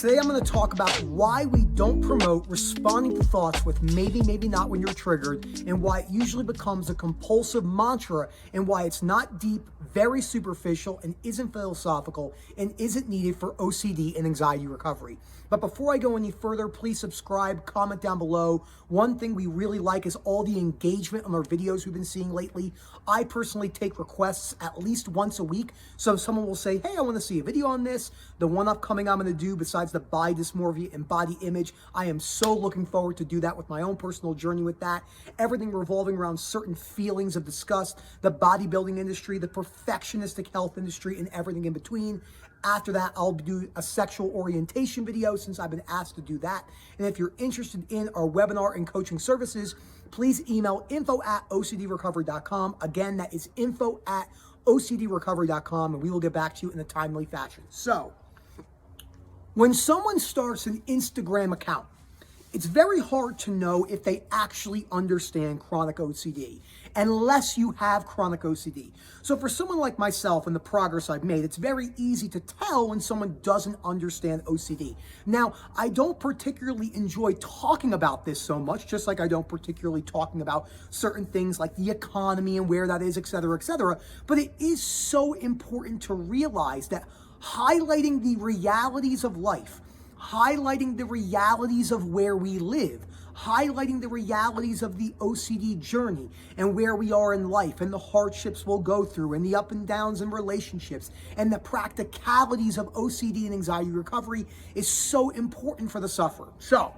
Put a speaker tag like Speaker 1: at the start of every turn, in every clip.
Speaker 1: Today I'm going to talk about why we don't promote responding to thoughts with maybe, maybe not when you're triggered, and why it usually becomes a compulsive mantra, and why it's not deep, very superficial, and isn't philosophical, and isn't needed for OCD and anxiety recovery. But before I go any further, please subscribe, comment down below. One thing we really like is all the engagement on our videos we've been seeing lately. I personally take requests at least once a week. So someone will say, hey, I want to see a video on this. The one upcoming I'm going to do, besides the body dysmorphia and body image, I am so looking forward to do that with my own personal journey with that. Everything revolving around certain feelings of disgust, the bodybuilding industry, the perfectionistic health industry, and everything in between. After that, I'll do a sexual orientation video since I've been asked to do that. And if you're interested in our webinar and coaching services, please email info@ocdrecovery.com. Again, that is info@ocdrecovery.com, and we will get back to you in a timely fashion. So, when someone starts an Instagram account, it's very hard to know if they actually understand chronic OCD unless you have chronic OCD. So for someone like myself and the progress I've made, it's very easy to tell when someone doesn't understand OCD. Now, I don't particularly enjoy talking about this so much, just like I don't particularly talking about certain things like the economy and where that is, et cetera, but it is so important to realize that highlighting the realities of life, highlighting the realities of where we live, highlighting the realities of the OCD journey and where we are in life and the hardships we'll go through and the up and downs in relationships and the practicalities of OCD and anxiety recovery is so important for the sufferer. So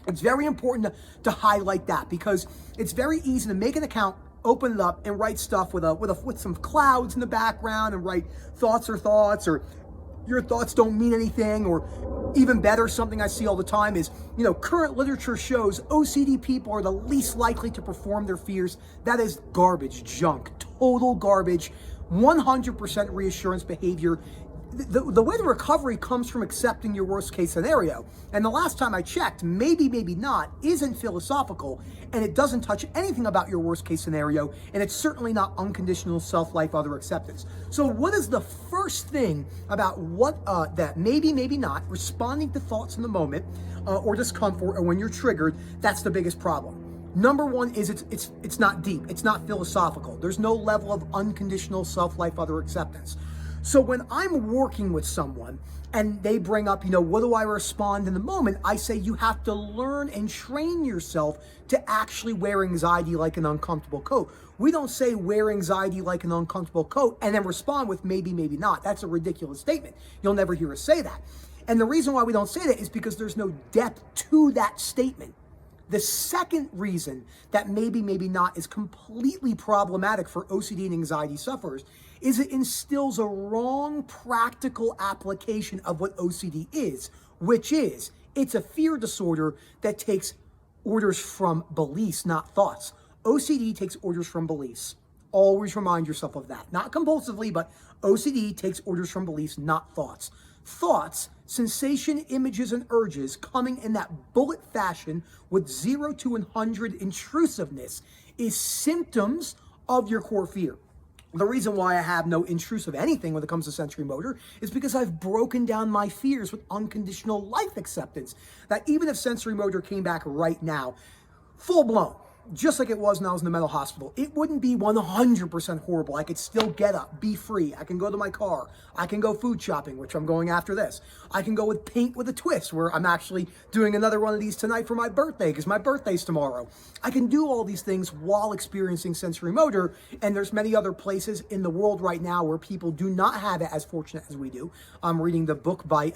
Speaker 1: it's very important to highlight that, because it's very easy to make an account, open it up, and write stuff with some clouds in the background and write thoughts, or your thoughts don't mean anything, or even better, something I see all the time is, current literature shows OCD people are the least likely to perform their fears. That is garbage, junk, total garbage, 100% reassurance behavior. The way to recovery comes from accepting your worst case scenario. And the last time I checked, maybe, maybe not, isn't philosophical, and it doesn't touch anything about your worst case scenario, and it's certainly not unconditional self-life, other acceptance. So what is the first thing about that maybe, maybe not, responding to thoughts in the moment or discomfort, or when you're triggered, that's the biggest problem? Number one is it's not deep, it's not philosophical. There's no level of unconditional self-life, other acceptance. So when I'm working with someone and they bring up, what do I respond in the moment? I say you have to learn and train yourself to actually wear anxiety like an uncomfortable coat. We don't say wear anxiety like an uncomfortable coat and then respond with maybe, maybe not. That's a ridiculous statement. You'll never hear us say that. And the reason why we don't say that is because there's no depth to that statement. The second reason that maybe, maybe not is completely problematic for OCD and anxiety sufferers is it instills a wrong practical application of what OCD is, which is it's a fear disorder that takes orders from beliefs, not thoughts. OCD takes orders from beliefs. Always remind yourself of that. Not compulsively, but OCD takes orders from beliefs, not thoughts. Thoughts, sensation, images, and urges coming in that bullet fashion with 0 to 100 intrusiveness is symptoms of your core fear. The reason why I have no intrusive anything when it comes to sensory motor is because I've broken down my fears with unconditional life acceptance. That even if sensory motor came back right now, full blown, just like it was when I was in the mental hospital, it wouldn't be 100% horrible. I could still get up, be free. I can go to my car. I can go food shopping, which I'm going after this. I can go with paint with a twist, where I'm actually doing another one of these tonight for my birthday, because my birthday's tomorrow. I can do all these things while experiencing sensory motor, and there's many other places in the world right now where people do not have it as fortunate as we do. I'm reading the book by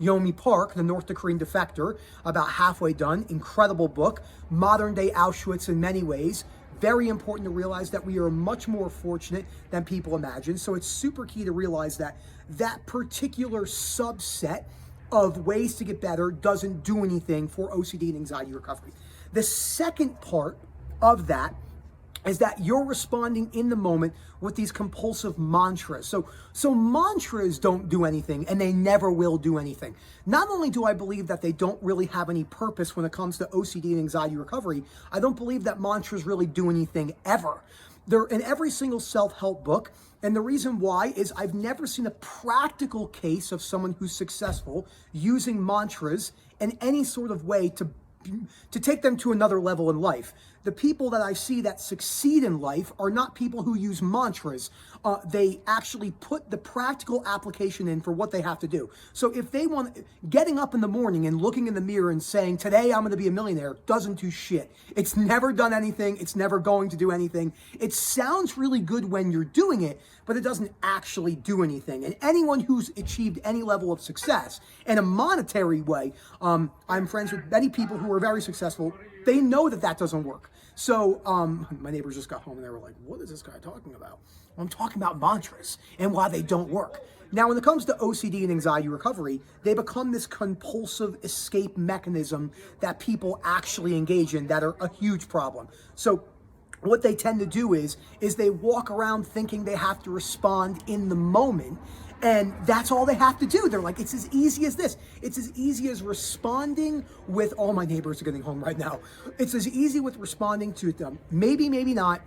Speaker 1: Yomi Park, the North Korean defector, about halfway done. Incredible book. Modern day Auschwitz in many ways. Very important to realize that we are much more fortunate than people imagine. So it's super key to realize that that particular subset of ways to get better doesn't do anything for OCD and anxiety recovery. The second part of that is that you're responding in the moment with these compulsive mantras. So mantras don't do anything, and they never will do anything. Not only do I believe that they don't really have any purpose when it comes to OCD and anxiety recovery, I don't believe that mantras really do anything ever. They're in every single self-help book. And the reason why is I've never seen a practical case of someone who's successful using mantras in any sort of way to take them to another level in life. The people that I see that succeed in life are not people who use mantras. They actually put the practical application in for what they have to do. So if they want, getting up in the morning and looking in the mirror and saying, today I'm going to be a millionaire, doesn't do shit. It's never done anything. It's never going to do anything. It sounds really good when you're doing it, but it doesn't actually do anything. And anyone who's achieved any level of success in a monetary way, I'm friends with many people who are very successful. They know that that doesn't work. So my neighbors just got home and they were like, what is this guy talking about? Well, I'm talking about mantras and why they don't work. Now, when it comes to OCD and anxiety recovery, they become this compulsive escape mechanism that people actually engage in that are a huge problem. So what they tend to do is they walk around thinking they have to respond in the moment, and that's all they have to do. They're like, it's as easy as this. It's as easy as responding with, all my neighbors are getting home right now. It's as easy with responding to them. Maybe, maybe not.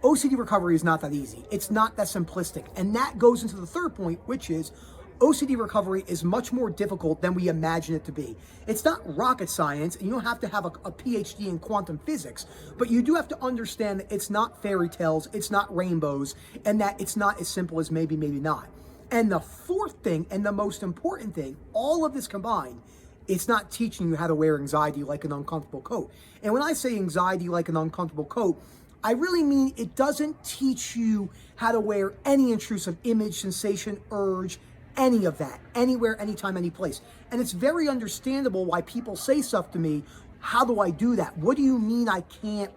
Speaker 1: OCD recovery is not that easy. It's not that simplistic. And that goes into the third point, which is OCD recovery is much more difficult than we imagine it to be. It's not rocket science, and you don't have to have a PhD in quantum physics, but you do have to understand that it's not fairy tales, it's not rainbows, and that it's not as simple as maybe, maybe not. And the fourth thing, and the most important thing, all of this combined, it's not teaching you how to wear anxiety like an uncomfortable coat. And when I say anxiety like an uncomfortable coat, I really mean it doesn't teach you how to wear any intrusive image, sensation, urge, any of that, anywhere, anytime, any place. And it's very understandable why people say stuff to me. How do I do that? What do you mean I can't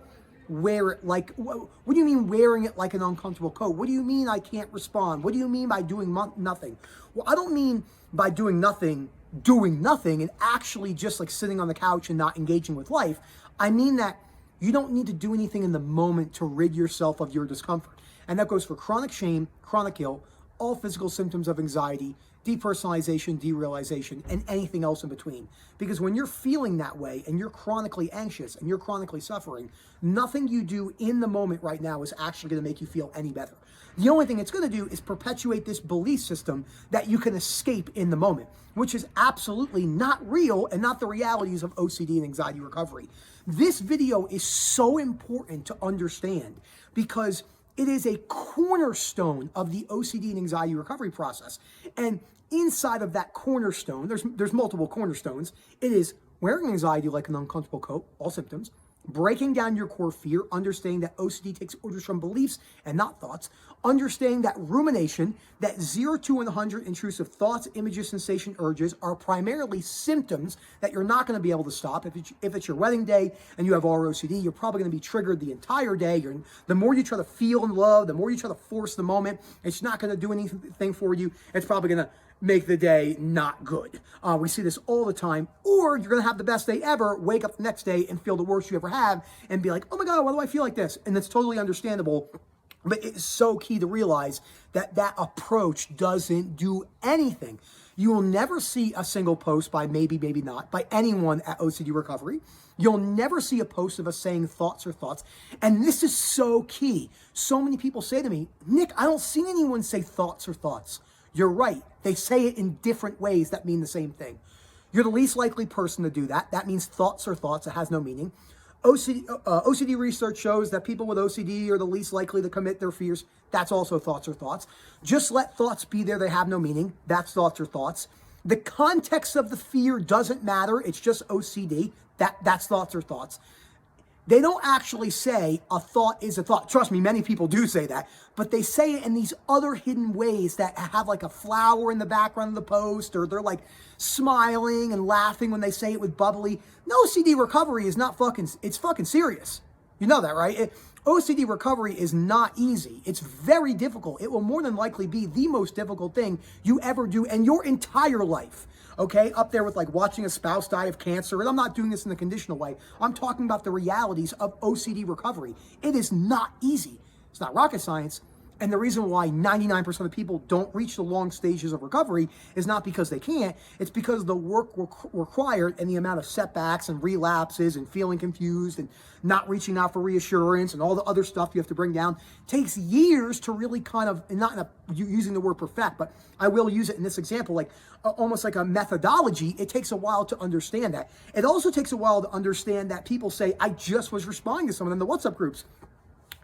Speaker 1: wear it like, what do you mean wearing it like an uncomfortable coat? What do you mean I can't respond? What do you mean by doing nothing? Well, I don't mean by doing nothing and actually just like sitting on the couch and not engaging with life. I mean that you don't need to do anything in the moment to rid yourself of your discomfort. And that goes for chronic shame, chronic guilt, all physical symptoms of anxiety, depersonalization, derealization, and anything else in between. Because when you're feeling that way and you're chronically anxious and you're chronically suffering, nothing you do in the moment right now is actually going to make you feel any better. The only thing it's going to do is perpetuate this belief system that you can escape in the moment, which is absolutely not real and not the realities of OCD and anxiety recovery. This video is so important to understand because it is a cornerstone of the OCD and anxiety recovery process. And inside of that cornerstone, there's multiple cornerstones. It is wearing anxiety like an uncomfortable coat, all symptoms, breaking down your core fear, understanding that OCD takes orders from beliefs and not thoughts, understanding that rumination, that 0 to 100 intrusive thoughts, images, sensation, urges are primarily symptoms that you're not going to be able to stop. If it's your wedding day and you have ROCD, you're probably going to be triggered the entire day. The more you try to feel and love, the more you try to force the moment, it's not going to do anything for you. It's probably going to make the day not good. We see this all the time. Or you're going to have the best day ever, wake up the next day and feel the worst you ever have and be like, oh my God, why do I feel like this? And it's totally understandable. But it's so key to realize that that approach doesn't do anything. You will never see a single post by maybe, maybe not, by anyone at OCD Recovery. You'll never see a post of us saying thoughts or thoughts. And this is so key. So many people say to me, Nick, I don't see anyone say thoughts or thoughts. You're right. They say it in different ways that mean the same thing. You're the least likely person to do that. That means thoughts are thoughts. It has no meaning. OCD research shows that people with OCD are the least likely to commit their fears. That's also thoughts or thoughts. Just let thoughts be there. They have no meaning. That's thoughts or thoughts. The context of the fear doesn't matter. It's just OCD. That's thoughts or thoughts. They don't actually say a thought is a thought. Trust me, many people do say that, but they say it in these other hidden ways that have like a flower in the background of the post, or they're like smiling and laughing when they say it with bubbly. No, OCD recovery is not it's fucking serious. You know that, right? OCD recovery is not easy. It's very difficult. It will more than likely be the most difficult thing you ever do in your entire life. Okay, up there with like watching a spouse die of cancer. And I'm not doing this in a conditional way. I'm talking about the realities of OCD recovery. It is not easy. It's not rocket science. And the reason why 99% of people don't reach the long stages of recovery is not because they can't, it's because the work required and the amount of setbacks and relapses and feeling confused and not reaching out for reassurance and all the other stuff you have to bring down takes years to really kind of, and not in a, using the word perfect, but I will use it in this example, like almost like a methodology. It takes a while to understand that. It also takes a while to understand that people say, I just was responding to someone in the WhatsApp groups.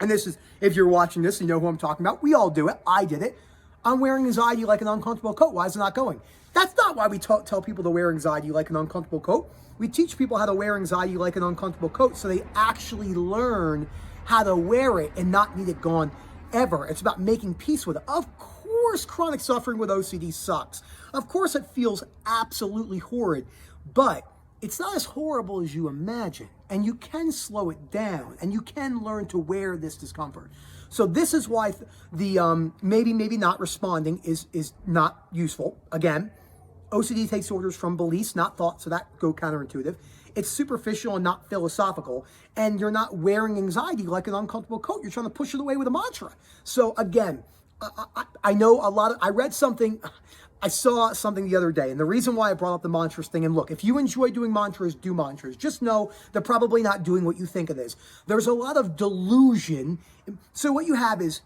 Speaker 1: And this is, if you're watching this, you know who I'm talking about. We all do it. I did it. I'm wearing anxiety like an uncomfortable coat. Why is it not going? That's not why we tell people to wear anxiety like an uncomfortable coat. We teach people how to wear anxiety like an uncomfortable coat so they actually learn how to wear it and not need it gone ever. It's about making peace with it. Of course, chronic suffering with OCD sucks. Of course, it feels absolutely horrid, but it's not as horrible as you imagine, and you can slow it down, and you can learn to wear this discomfort. So this is why the maybe not responding is not useful. Again, OCD takes orders from beliefs, not thoughts, so that go counterintuitive. It's superficial and not philosophical, and you're not wearing anxiety like an uncomfortable coat. You're trying to push it away with a mantra. So again, I know a lot of, I saw something the other day, and the reason why I brought up the mantras thing, and look, if you enjoy doing mantras, do mantras. Just know they're probably not doing what you think it is. There's a lot of delusion. So what you have is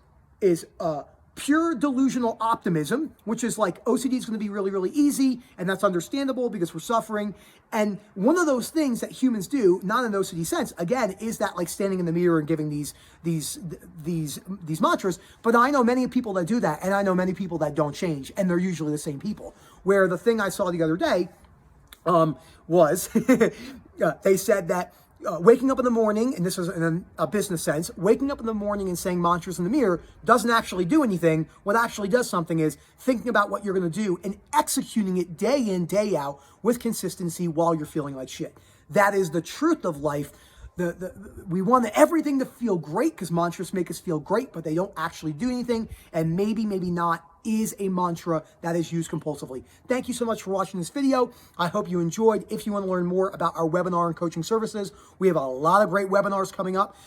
Speaker 1: pure delusional optimism, which is like OCD is going to be really, really easy, and that's understandable because we're suffering. And one of those things that humans do, not in an OCD sense, again, is that like standing in the mirror and giving these mantras. But I know many people that do that, and I know many people that don't change, and they're usually the same people. Where the thing I saw the other day was they said that waking up in the morning, and this is in a business sense, waking up in the morning and saying mantras in the mirror doesn't actually do anything. What actually does something is thinking about what you're going to do and executing it day in, day out with consistency while you're feeling like shit. That is the truth of life. We want everything to feel great because mantras make us feel great, but they don't actually do anything. And maybe not is a mantra that is used compulsively. Thank you so much for watching this video. I hope you enjoyed. If you want to learn more about our webinar and coaching services, we have a lot of great webinars coming up.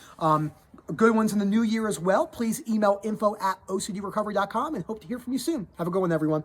Speaker 1: Good ones in the new year as well. Please email info@ocdrecovery.com and hope to hear from you soon. Have a good one, everyone.